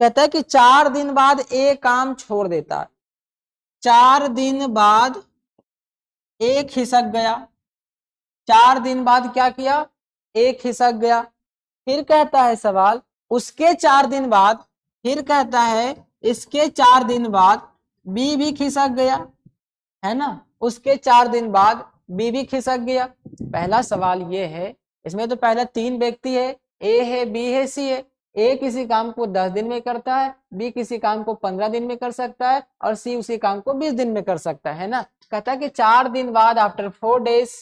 कहता है कि 4 दिन बाद ए काम छोड़ देता है। 4 दिन बाद एक खिसक गया। 4 दिन बाद क्या किया? एक खिसक गया। फिर कहता है सवाल, उसके 4 दिन बाद, फिर कहता है इसके 4 दिन बाद बी भी खिसक गया, है ना? उसके 4 दिन बाद बी भी खिसक गया। पहला सवाल ये है, इसमें तो पहले 3 व्यक्ति है, ए है, बी है, सी है। ए किसी काम को 10 दिन में करता है, बी किसी काम को 15 दिन में कर सकता है, और सी उसी काम को 20 दिन में कर सकता है ना? कहता है कि 4 दिन बाद आफ्टर 4 डेज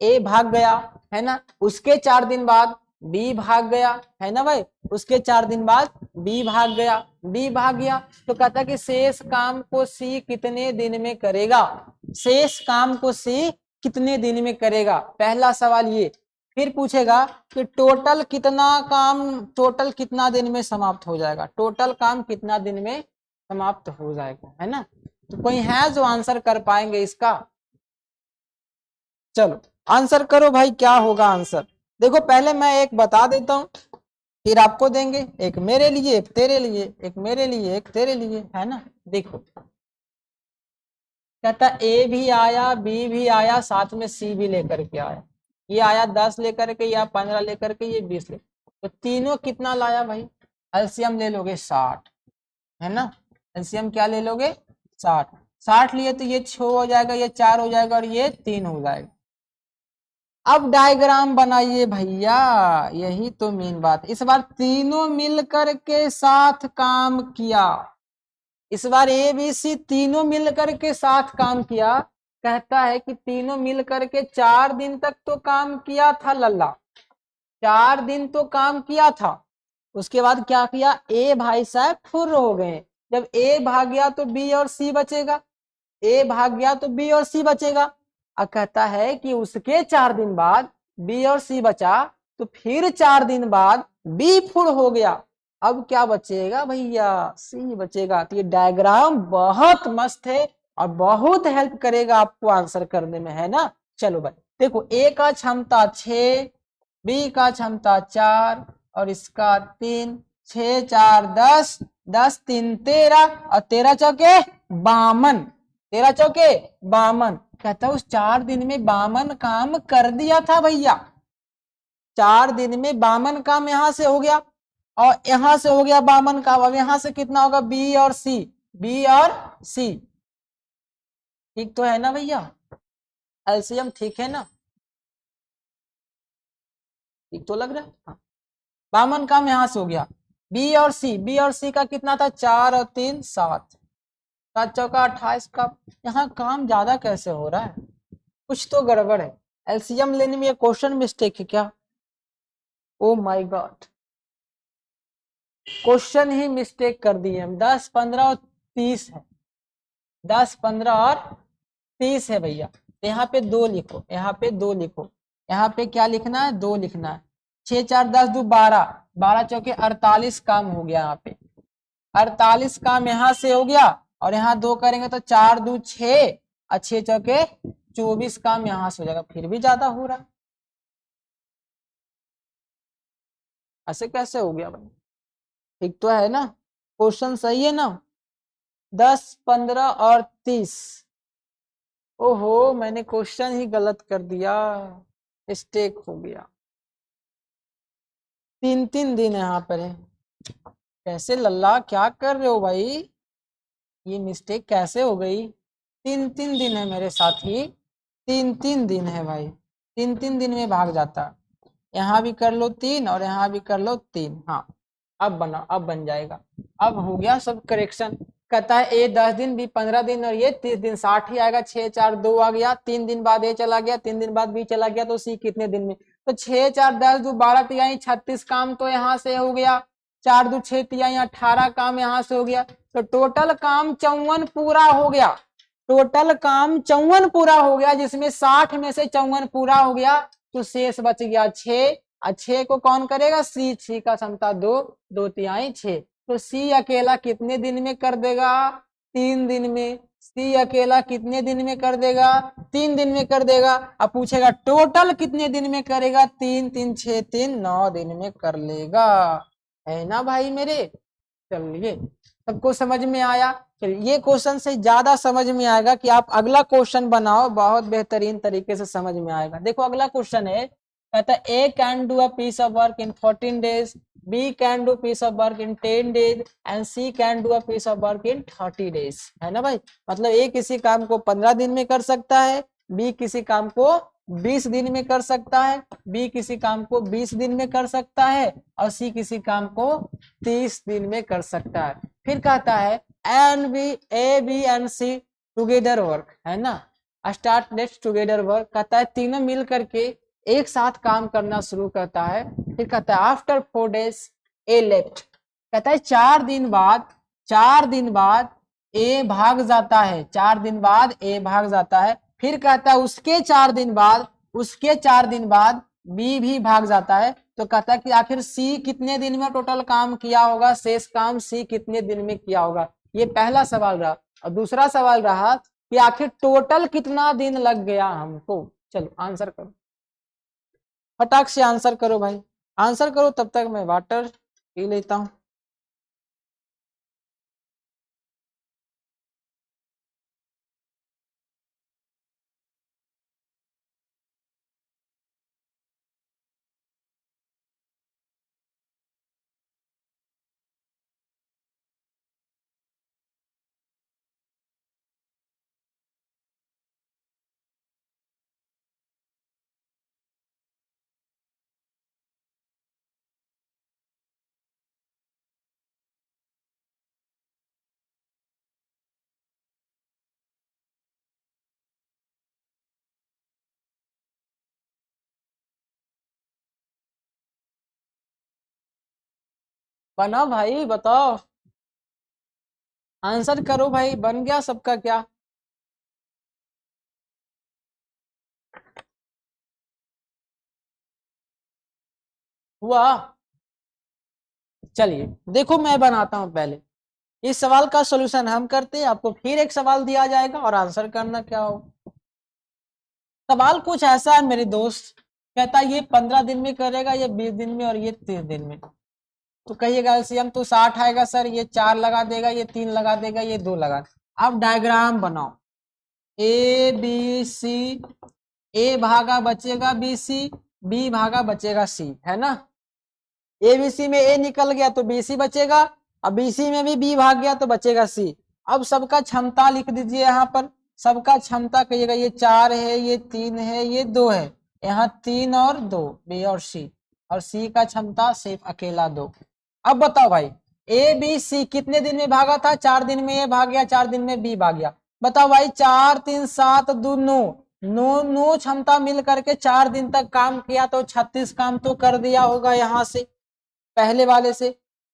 ए भाग गया, है ना? उसके 4 दिन बाद बी भाग गया, है ना भाई? उसके 4 दिन बाद बी भाग गया, बी भाग गया, तो कहता कि शेष काम को सी कितने दिन में करेगा? शेष काम को सी कितने दिन में करेगा? पहला सवाल ये। फिर पूछेगा कि टोटल कितना काम, टोटल कितना दिन में समाप्त हो जाएगा? टोटल काम कितना दिन में समाप्त हो जाएगा, है ना? तो कोई है जो आंसर कर पाएंगे इसका? चलो आंसर करो भाई, क्या होगा आंसर? देखो पहले मैं एक बता देता हूं, फिर आपको देंगे। एक मेरे लिए, एक तेरे लिए, एक मेरे लिए, एक तेरे लिए, है ना? देखो कहता ए भी आया, बी भी आया, साथ में सी भी लेकर के आया। ये आया 10 लेकर के, या 15 लेकर के, ये 20 लेकर, तो तीनों कितना लाया भाई? एलसीएम ले लोगे 60, है ना? एलसीएम क्या ले लोगे? 60। 60 लिए तो ये 6 हो जाएगा, ये 4 हो जाएगा, और ये 3 हो जाएगा। अब डायग्राम बनाइए भैया, यही तो मेन बात। इस बार तीनों मिलकर के साथ काम किया। इस बार ए बी सी तीनों मिलकर के साथ काम किया। कहता है कि तीनों मिलकर के 4 दिन तक तो काम किया था लल्ला, 4 दिन तो काम किया था। उसके बाद क्या किया? ए भाई साहब फुर्र हो गए। जब ए भाग गया तो बी और सी बचेगा, ए भाग गया तो बी और सी बचेगा। अब कहता है कि उसके 4 दिन बाद बी और सी बचा, तो फिर 4 दिन बाद बी फुल हो गया। अब क्या बचेगा भैया? सी बचेगा। तो ये डायग्राम बहुत मस्त है और बहुत हेल्प करेगा आपको आंसर करने में, है ना? चलो भाई देखो, ए का क्षमता 6, बी का क्षमता 4, और इसका 3, 6 4 10, 10 3 13, और 13 चौके 52, 13 चौके 52। कहता है उस 4 दिन में 52 काम कर दिया था भैया। 4 दिन में 52 काम यहां से हो गया, और यहां से हो गया 52 काम। अब यहां से कितना होगा? बी और सी, बी और सी। ठीक तो है ना भैया? एलसीएम ठीक है ना? ठीक तो लग रहा है? हाँ, 52 काम यहां से हो गया। बी और सी, बी और सी का कितना था? 4 और 3 7, 7 चौका 28 का। यहाँ काम ज्यादा कैसे हो रहा है? कुछ तो गड़बड़ है। एलसीएम लेने में ये क्वेश्चन मिस्टेक है क्या? Oh my God, question he mistake कर दिए हम। 10 15 और 30 है, 10 15 और 30 है भैया। यहाँ पे 2 लिखो, यहाँ पे 2 लिखो, यहाँ पे क्या लिखना है? 2 लिखना है। 6 4 10 2 12, 12 चौके 48 काम हो गया। यहाँ पे 48 काम यहाँ से हो गया, और यहाँ 2 करेंगे तो 4 2 6, और 6 चौके 24 काम यहाँ से हो जाएगा। फिर भी ज्यादा हो रहा है, ऐसे कैसे हो गया भाई? ठीक तो है ना? क्वेश्चन सही है ना? 10, 15 और 30। ओहो, मैंने क्वेश्चन ही गलत कर दिया, मिस्टेक हो गया। 3-3 दिन यहाँ पर है। कैसे लल्ला, क्या कर रहे हो भाई? ये मिस्टेक कैसे हो गई? 3-3 दिन है मेरे साथी, 3-3 दिन है भाई, 3-3 दिन में भाग जाता। यहाँ भी कर लो 3 और यहाँ भी कर लो 3। हाँ, अब बनाओ, अब बन जाएगा। अब हो गया सब करेक्शन। कहता है ए 10 दिन, बी 15 दिन और ये 30 दिन, 60 ही आएगा। 6, 4, 2 आ गया। 3 दिन बाद ए चला गया, 3 दिन बाद बी चला गया, तो सी कितने दिन में? तो 6, 4, 10, 2, 12 तिहाई 36 काम तो यहाँ से हो गया। 4, 2, 6 तिहाई 18 काम यहाँ से हो गया। तो टोटल काम 54 पूरा हो गया। टोटल काम 54 पूरा हो गया, जिसमें 60 में से 54 पूरा हो गया, तो शेष बच गया 6। 6 को कौन करेगा? सी। 6 का क्षमता 2, 2 तिहाई 6। तो सी अकेला कितने दिन में कर देगा? 3 दिन में। सी अकेला कितने दिन में कर देगा? 3 दिन में कर देगा। अब पूछेगा टोटल कितने दिन में करेगा? 3, 3, 6, 3, 9 दिन में कर लेगा, है ना भाई मेरे? चलिए, सबको समझ में आया? चलिए, ये क्वेश्चन से ज्यादा समझ में आएगा कि आप अगला क्वेश्चन बनाओ, बहुत बेहतरीन तरीके से समझ में आएगा। देखो अगला क्वेश्चन है, कहता है A can do a piece of work in 14 days, B can do piece of work in 10 days and C can do a piece of work in 30 days, है ना भाई? मतलब ए किसी काम को 15 दिन में कर सकता है, बी किसी काम को 20 दिन में कर सकता है, बी किसी काम को 20 दिन में कर सकता है, और सी किसी काम को 30 दिन में कर सकता है। फिर कहता है and B, A B and C together work, है ना? Start let's together work. कहता है तीनों मिल करके एक साथ काम करना शुरू करता है। फिर कहता है आफ्टर 4 days ए लेफ्ट। कहता है 4 दिन बाद, 4 दिन बाद ए भाग जाता है, 4 दिन बाद ए भाग जाता है। फिर कहता है उसके 4 दिन बाद, उसके 4 दिन बाद बी भी भाग जाता है। तो कहता है कि आखिर सी कितने दिन में टोटल काम किया होगा? शेष काम सी कितने दिन में किया होगा? ये पहला सवाल रहा। और दूसरा सवाल रहा कि आखिर टोटल कितना दिन लग गया हमको? चलो आंसर करो, फटाक से आंसर करो भाई, आंसर करो, तब तक मैं वाटर पी लेता हूं। बनाओ भाई, बताओ, आंसर करो भाई। बन गया सबका क्या? हुआ? चलिए देखो, मैं बनाता हूं पहले। इस सवाल का सॉल्यूशन हम करते हैं, आपको फिर एक सवाल दिया जाएगा और आंसर करना क्या हो। सवाल कुछ ऐसा है मेरे दोस्त, कहता है ये 15 दिन में करेगा, ये 20 दिन में और ये 30 दिन में। तो कहिएगा एलसीएम तो 60 आएगा सर, ये 4 लगा देगा, ये 3 लगा देगा, ये 2 लगा देगा। अब डायग्राम बनाओ, ए बी सी, ए भागा बचेगा बी सी, बी भागा बचेगा सी, है ना? ए बी सी में ए निकल गया तो बी सी बचेगा, अब बी सी में भी बी भाग गया तो बचेगा सी। अब सबका क्षमता लिख दीजिए यहाँ पर, सबका क्षमता कहिएगा ये 4 है, ये 3 है, ये 2 है, यहाँ 3 और 2, बी और सी का क्षमता सिर्फ अकेला 2। अब बताओ भाई, ए बी सी कितने दिन में भागा था? 4 दिन में ए भाग गया, 4 दिन में बी भाग गया। बताओ भाई, 4, 3, 7, 2, 9, 9 क्षमता मिल करके 4 दिन तक काम किया, तो 36 काम तो कर दिया होगा यहाँ से पहले वाले से।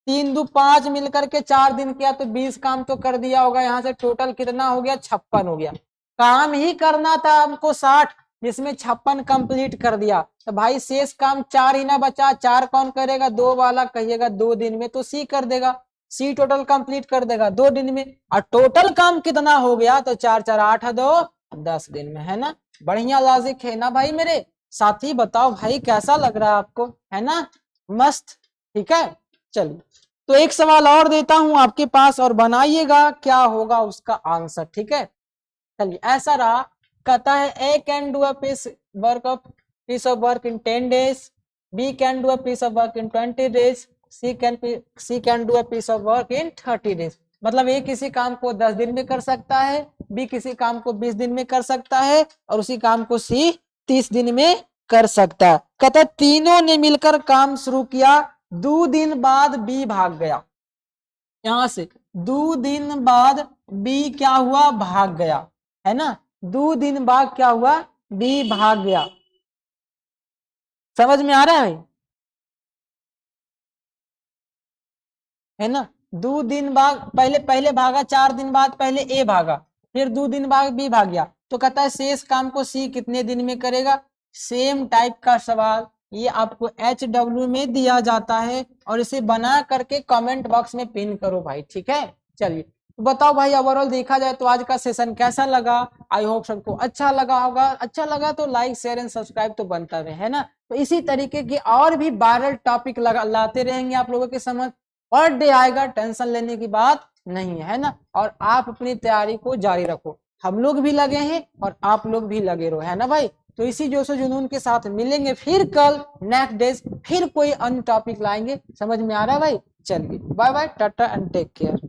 3, 2, 5 मिलकर के 4 दिन किया तो 20 काम तो कर दिया होगा यहाँ से। टोटल कितना हो गया? 56 हो गया। काम ही करना था हमको 60, जिसमें 56 कंप्लीट कर दिया। तो भाई शेष काम 4 ही ना बचा, 4 कौन करेगा? 2 वाला कहिएगा 2 दिन में, तो सी कर देगा। सी टोटल कंप्लीट कर देगा 2 दिन में। और टोटल काम कितना हो गया? तो 4, 4, 8, 2, 10 दिन में, है ना? बढ़िया लॉजिक है ना भाई मेरे साथी? बताओ भाई कैसा लग रहा है आपको, है ना? मस्त। ठीक है, चलिए तो एक सवाल और देता हूं आपके पास और बनाइएगा क्या होगा उसका आंसर। ठीक है, चलिए ऐसा रहा, कहता है A can do a piece of work in 10 days, B can do a piece of work in 20 days, C can do a piece of work in 30 days। मतलब ए किसी काम को 10 दिन में कर सकता है, बी किसी काम को 20 दिन में कर सकता है और उसी काम को सी 30 दिन में कर सकता है। कहता है तीनों ने मिलकर काम शुरू किया, 2 दिन बाद बी भाग गया। यहां से 2 दिन बाद बी क्या हुआ, भाग गया, है ना। 2 दिन बाद क्या हुआ, बी भाग गया। समझ में आ रहा है, है ना। 2 दिन बाद पहले भागा, 4 दिन बाद पहले ए भागा, फिर 2 दिन बाद बी भाग गया। तो कहता है शेष काम को सी कितने दिन में करेगा। सेम टाइप का सवाल ये आपको HW में दिया जाता है और इसे बना करके कमेंट बॉक्स में पिन करो भाई। ठीक है, चलिए तो बताओ भाई, ओवरऑल देखा जाए तो आज का सेशन कैसा लगा। आई होप सबको अच्छा लगा होगा। अच्छा लगा तो लाइक शेयर एंड सब्सक्राइब तो बनता रहे, है ना। तो इसी तरीके के और भी वायरल टॉपिक लाते रहेंगे आप लोगों के समझ। पर डे आएगा, टेंशन लेने की बात नहीं है ना। और आप अपनी तैयारी को जारी रखो, हम लोग भी लगे हैं और आप लोग भी लगे रहो, है ना भाई। तो इसी जोशो जुनून के साथ मिलेंगे फिर कल नेक्स्ट डे, फिर कोई अन्य टॉपिक लाएंगे। समझ में आ रहा है भाई। चलिए bye bye, tata and take care.